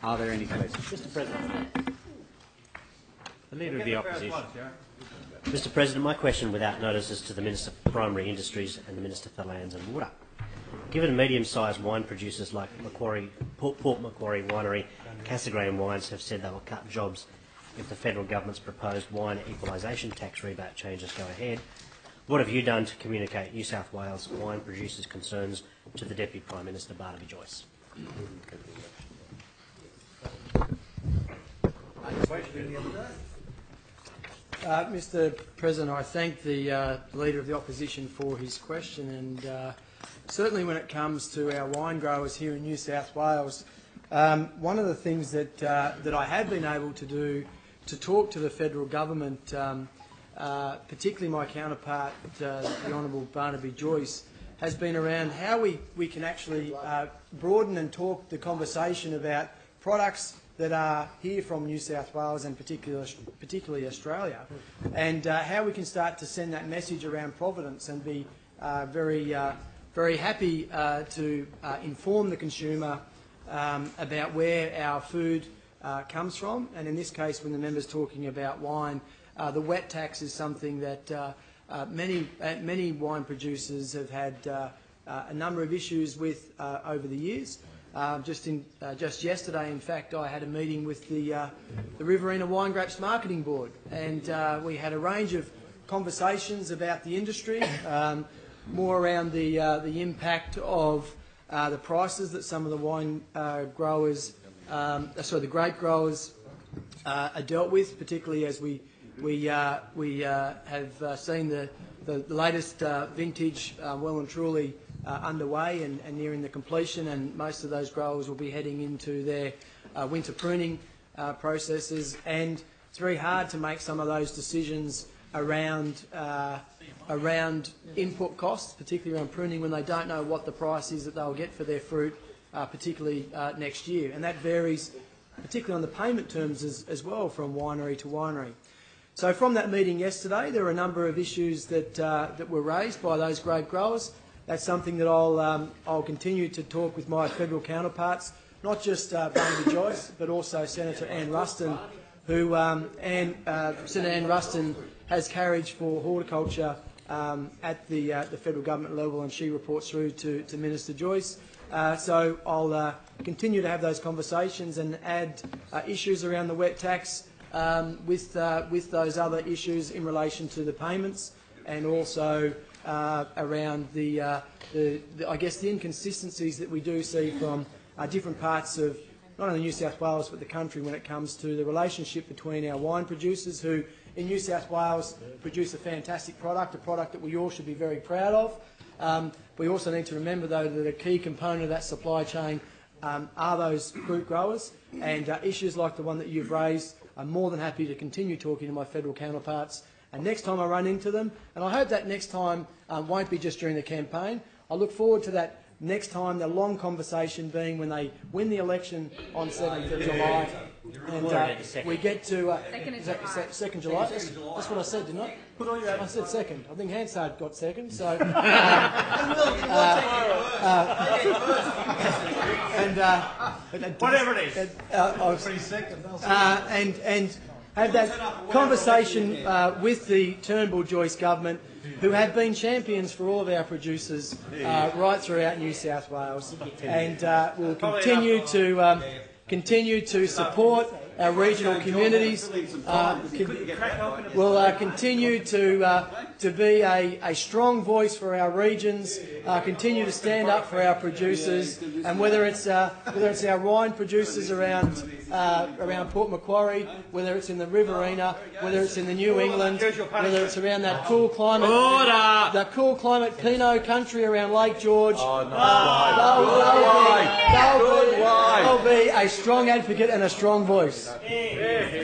Are there any questions? Mr. President. The Leader of the Opposition. Mr. President, my question without notice is to the Minister for Primary Industries and the Minister for Lands and Water. Given medium-sized wine producers like Port Macquarie Winery, Cassegrain Wines have said they will cut jobs if the federal government's proposed wine equalisation tax rebate changes go ahead, what have you done to communicate New South Wales wine producers' concerns to the Deputy Prime Minister, Barnaby Joyce? Mr. President, I thank the Leader of the Opposition for his question, and certainly when it comes to our wine growers here in New South Wales, one of the things that I have been able to do to talk to the federal government, particularly my counterpart, the Honourable Barnaby Joyce, has been around how we can actually broaden and talk the conversation about products that are here from New South Wales and particularly Australia, and how we can start to send that message around providence and be very happy to inform the consumer about where our food comes from. And in this case, when the member's talking about wine, the wet tax is something that many wine producers have had a number of issues with over the years. Just yesterday, in fact, I had a meeting with the Riverina Wine Grapes Marketing Board, and we had a range of conversations about the industry, more around the impact of the prices that some of the wine growers, the grape growers, are dealt with, particularly as we have seen the latest vintage well and truly underway and nearing the completion, and most of those growers will be heading into their winter pruning processes, and it's very hard to make some of those decisions around input costs, particularly around pruning, when they don't know what the price is that they'll get for their fruit, particularly next year, and that varies particularly on the payment terms as well from winery to winery. So from that meeting yesterday, there were a number of issues that were raised by those grape growers. That's something that I'll continue to talk with my federal counterparts, not just Barnaby Joyce, but also Senator Anne Ruston, who Senator Anne Ruston has carriage for horticulture at the federal government level, and she reports through to Minister Joyce. So I'll continue to have those conversations and add issues around the wet tax with those other issues in relation to the payments, and also around I guess the inconsistencies that we do see from different parts of not only New South Wales but the country when it comes to the relationship between our wine producers, who in New South Wales produce a fantastic product, a product that we all should be very proud of. We also need to remember, though, that a key component of that supply chain are those fruit growers, and issues like the one that you've raised, I'm more than happy to continue talking to my federal counterparts. And next time I run into them, and I hope that next time won't be just during the campaign, I look forward to that next time, the long conversation being when they win the election on 7th of July. And we get to... 2nd July? That's what I said, didn't I? I said 2nd. I think Hansard got 2nd, so... whatever it is. And have that conversation with the Turnbull-Joyce government, who have been champions for all of our producers right throughout New South Wales, and will continue to support our regional communities. Will continue to be a strong voice for our regions. Continue to stand up for our producers, and whether it's our wine producers around Port Macquarie, whether it's in the Riverina, whether it's in the New England, whether it's around that cool climate, Pinot country around Lake George, they'll be a strong advocate and a strong voice.